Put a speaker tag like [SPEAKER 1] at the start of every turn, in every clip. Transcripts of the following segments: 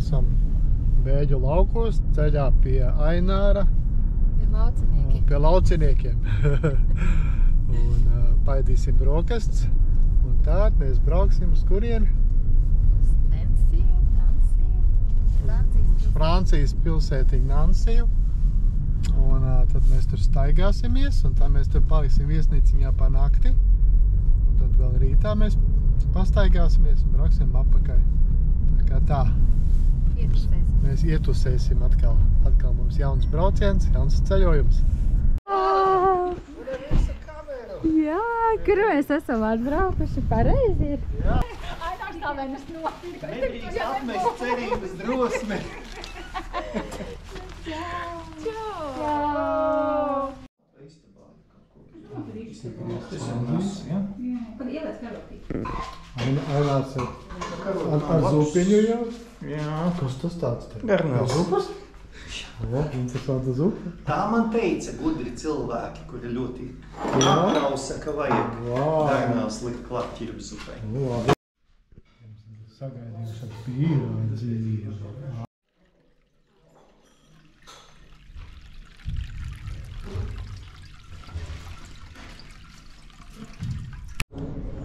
[SPEAKER 1] esam Bēģu laukos, ceļā pie Aināra. Pie lauciniekiem. Un paēdīsim brokasts. Un tād mēs brauksim uz kurieni? Francijas pilsētiņu Nansiju. Un tad mēs tur staigāsimies, un tad mēs tur paliksim viesnīciņā pa nakti. Un tad vēl rītā mēs pastaigāsimies un brauksim apakaļ. Tā kā tā. Mēs ietusēsim atkal. Atkal mums jauns brauciens, jauns ceļojums.
[SPEAKER 2] Jā, kur mēs esam atbraukuši, pareizi ir?
[SPEAKER 1] Jā.
[SPEAKER 2] Ainārs tā vēnas nopirka.
[SPEAKER 1] Nedrīkst apmest cerības drosmi. Ainārs ar zupiņu jau?
[SPEAKER 3] Jā.
[SPEAKER 1] Kas tas tāds te?
[SPEAKER 3] Garnēls.
[SPEAKER 1] Zupas? Jā, interesanta zupa.
[SPEAKER 3] Tā man teica gudri cilvēki, kuri ļoti aptrausa, ka vajag garnēls likt klāt ķirbas zupai.
[SPEAKER 1] Sagaidījuši pieredzi.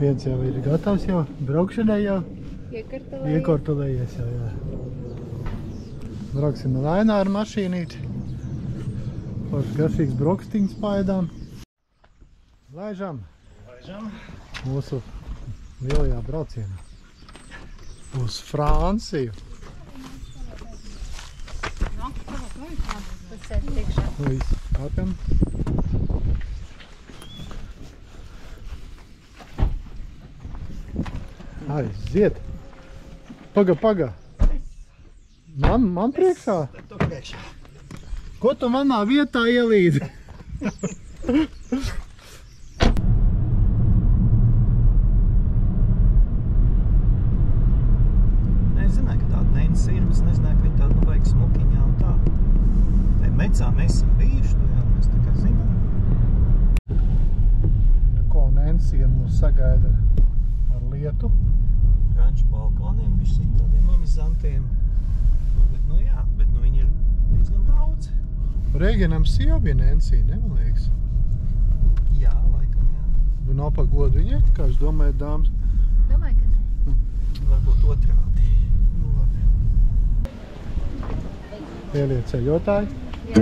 [SPEAKER 1] Viens jau ir gatavs jau, braukšanai jau. Iekortulējies jau, jā. Brauksim ar Aināru mašīnīti. Forši garšīgs brokstiņas paēdām. Laižam. Mūsu lielajā braucienā. Uz Franciju. Viss, kāpjam. Aiziet. Paga. Man priekšā?
[SPEAKER 3] Tu priekšā.
[SPEAKER 1] Ko tu manā vietā ielīdi?
[SPEAKER 3] Nezināju, ka tāda Nancy ir, bet nezināju, ka viņa tāda vajag smukiņā un tā. Tai mecā mēs esam bijuši, to jau mēs tā kā zinām.
[SPEAKER 1] Ko Nancy mūs sagaida ar lietu?
[SPEAKER 3] Franču balkoniem, bišķi tādiem amizantiem. Bet viņi ir diezgan daudz.
[SPEAKER 1] Reigenam sieva bija Nancy, ne, man liekas?
[SPEAKER 3] Jā, laikam, jā.
[SPEAKER 1] Nu, nav pa godu viņai, kā es domāju, dāmas?
[SPEAKER 2] Domāju, ka ne.
[SPEAKER 3] Varbūt otrādi. Nu, labi.
[SPEAKER 1] Lielie ceļotāji.
[SPEAKER 2] Jā.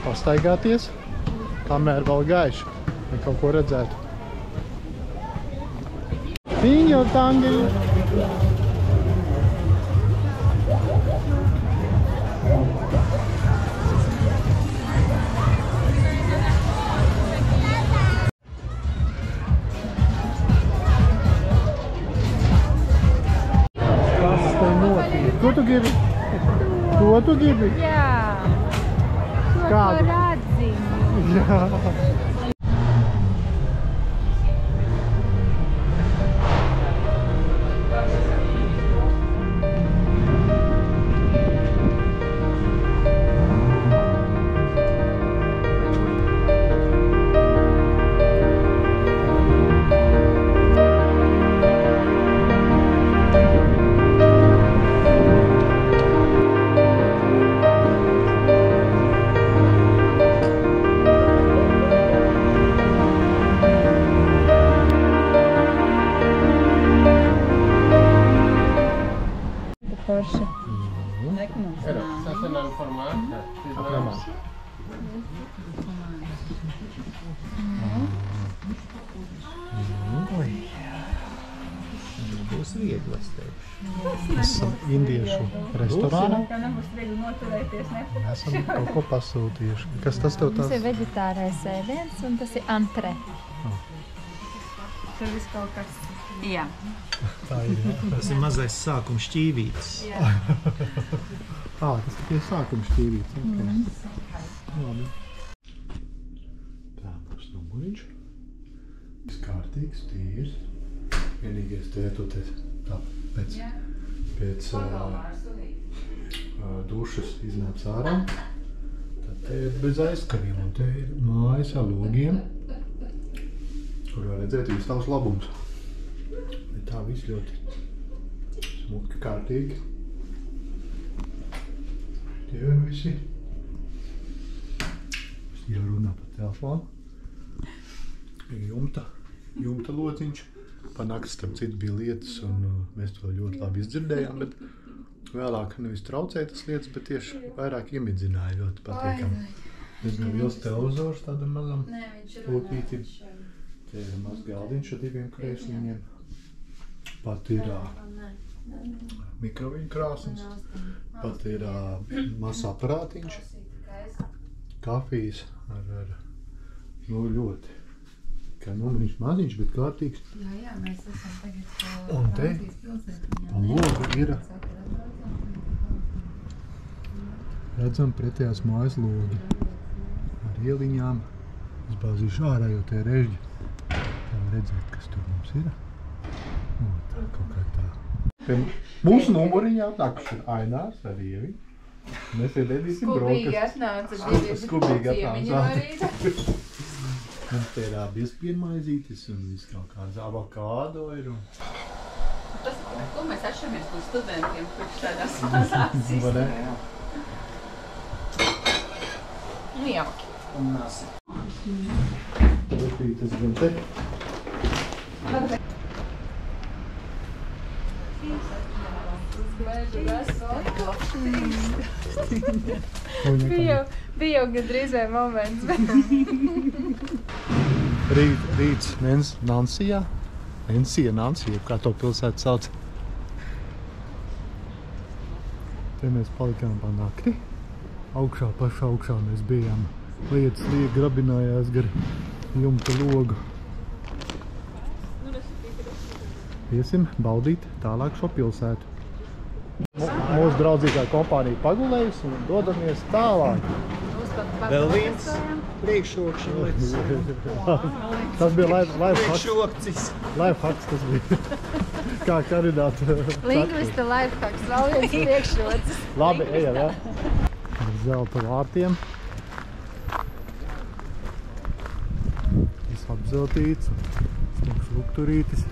[SPEAKER 1] pastaigāties, kamēr vēl gaiši, lai kaut ko redzētu. Tiņo tangi! Kas te notiek? Ko tu gribi? Ko tu gribi?
[SPEAKER 2] Jā.
[SPEAKER 1] Kādu?
[SPEAKER 2] Par atziņu.
[SPEAKER 1] Jā.
[SPEAKER 2] Forši.
[SPEAKER 4] Ça c'est dans le format.
[SPEAKER 3] Būs viegli, es teikšu.
[SPEAKER 1] Esam indiešu restorānā.
[SPEAKER 2] Kā nebūs viegli noturēties, ne?
[SPEAKER 1] Esam kaut ko pasūtījuši. Kas tas tev
[SPEAKER 2] Tas
[SPEAKER 1] tāds?
[SPEAKER 2] ir veģetārais ēdiens un tas ir antre. Tur viss kaut kas. Jā.
[SPEAKER 1] Tā ir, jā.
[SPEAKER 3] Tas ir mazais sākums šķīvītis.
[SPEAKER 1] Tas ir tie sākuma šķīvīts. Labi. Tā būs numuriņš. Viss kārtīgs, tīrs. Vienīgais tētoties tā pēc dušas iznāc ārā. Tad te ir bez aizkariem un te ir mājas ar logiem, kur var redzēt visu tavs labums. Bet tā viss ļoti smuki, kārtīgi. Tie ir visi. Es jau runā par telefonu. Ir jumta lociņš. Pa nakti, starp citu, bija lietas, un mēs to ļoti labi izdzirdējām, bet vēlāk nevis traucēja tas lietas, bet tieši vairāk iemidzināja ļoti patīkami. Diezgan liels televizors tādam mazam lūtītim. Te ir maz galdiņš ar 2 krēsliņiem. Pat ir mikroviņu krāsnes, pat ir mazs aparātiņš, kafijas ar ļoti. Kā numuriņš maziņš, bet kārtīgs.
[SPEAKER 2] Jā, mēs esam tagad
[SPEAKER 1] Un te pa logu ir redzam pretējās mājas logi ar ieliņām. Es bāzīšu ārā, jo tie režģi. Tā var redzēt, kas tur mums ir. Tā kaut kā tā. Te mūsu numuriņā atnākuši ir Ainārs ar Ievi. Mēs ēdīsim brokas. Skubīgi atnāca. Mums te ir biezpienmaizītis un viss kaut kāds avokādo ir.
[SPEAKER 5] Tas, ko mēs atšķiramies no studentiem, kurš tādās mazās sistēmā. Nu jauki.
[SPEAKER 3] Un nasi.
[SPEAKER 1] Rupītes gan te.
[SPEAKER 2] Bija jau gandrīz vai moments, bet...
[SPEAKER 1] Rīts Nansijā. Nansija, kā to pilsētu sauc. Te mēs palikām pa nakti. Pašā augšā mēs bijām. Lietas grabinājās gar jumta logu. Iesim baudīt tālāk šo pilsētu. Mūsu draudzīgā kompānija pagulējusi un dodamies tālāk.
[SPEAKER 3] Vēl viens priekšrokšņots.
[SPEAKER 1] Tas bija lifehacks.
[SPEAKER 3] Priekšrokcis.
[SPEAKER 1] Lifehacks tas bija. Kā kandidāta.
[SPEAKER 2] Lingvista lifehacks, vēl viens priekšrocis.
[SPEAKER 1] Labi, ejam, jā. Ar zelta vārtiem. Viss apzeltīts. Smuks lukturītis.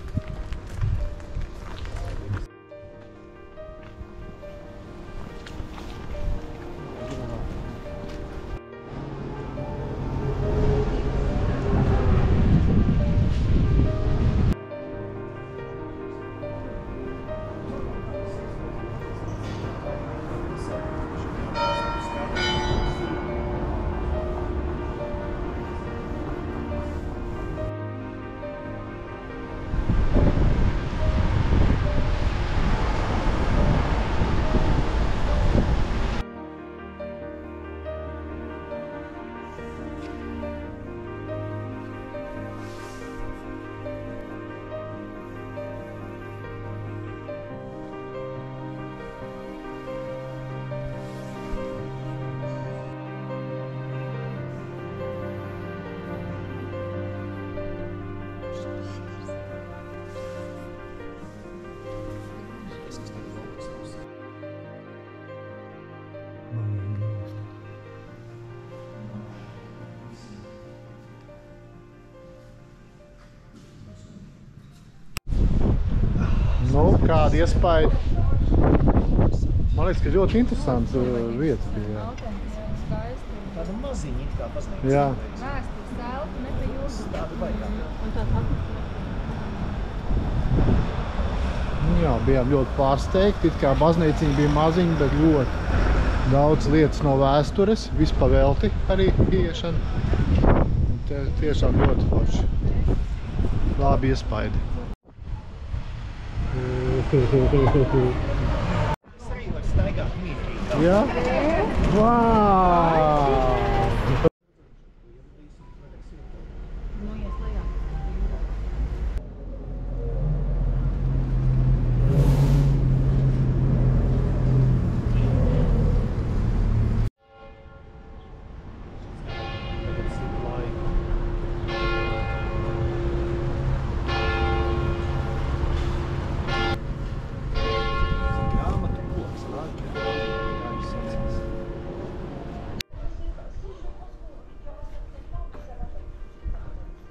[SPEAKER 1] Kāda iespēja? Man liekas, ka ļoti interesants vietas bija. Jā.
[SPEAKER 3] Tāda maziņa it kā paznīca.
[SPEAKER 1] Jā.
[SPEAKER 2] Vēstures telpa, ne pa jūsu.
[SPEAKER 3] Tāda vajag.
[SPEAKER 2] Un tā
[SPEAKER 1] Jā, bijām ļoti pārsteigti. It kā baznīciņa bija maziņa, bet ļoti daudz lietas no vēstures. Vispavelti arī iešana. Tiešām ļoti forši. Labi iespaidi.
[SPEAKER 3] Es arī var staigāt mītīgi.
[SPEAKER 1] Jā? Vau!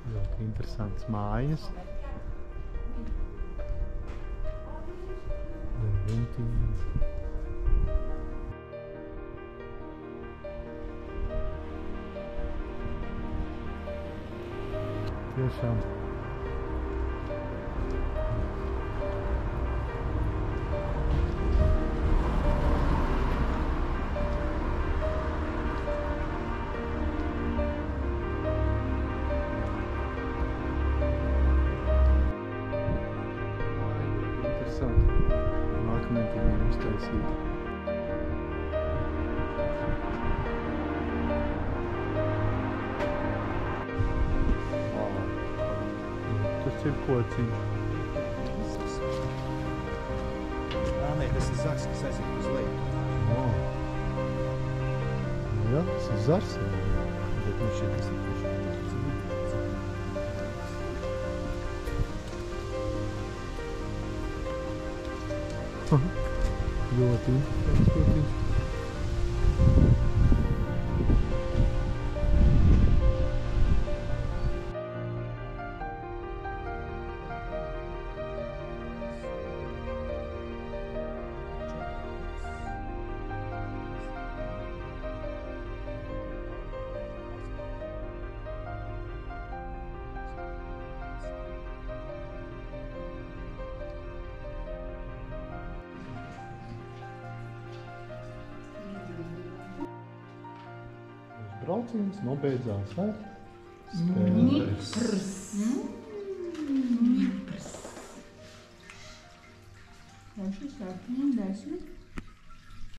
[SPEAKER 1] Ļoti interesants mājas. Tiešām. Akmentiņiem uztaisīt. Tas ir kociņš.
[SPEAKER 3] Nē, tas ir zars, kas aiziet uz leju.
[SPEAKER 1] Jā, tas ir zars.
[SPEAKER 3] Bet nu šeit tas ir tiešām.
[SPEAKER 1] Ļoti interesants kociņš. Brauciens nobeidzās ar spēlēs.
[SPEAKER 2] Tas ir 7, 10.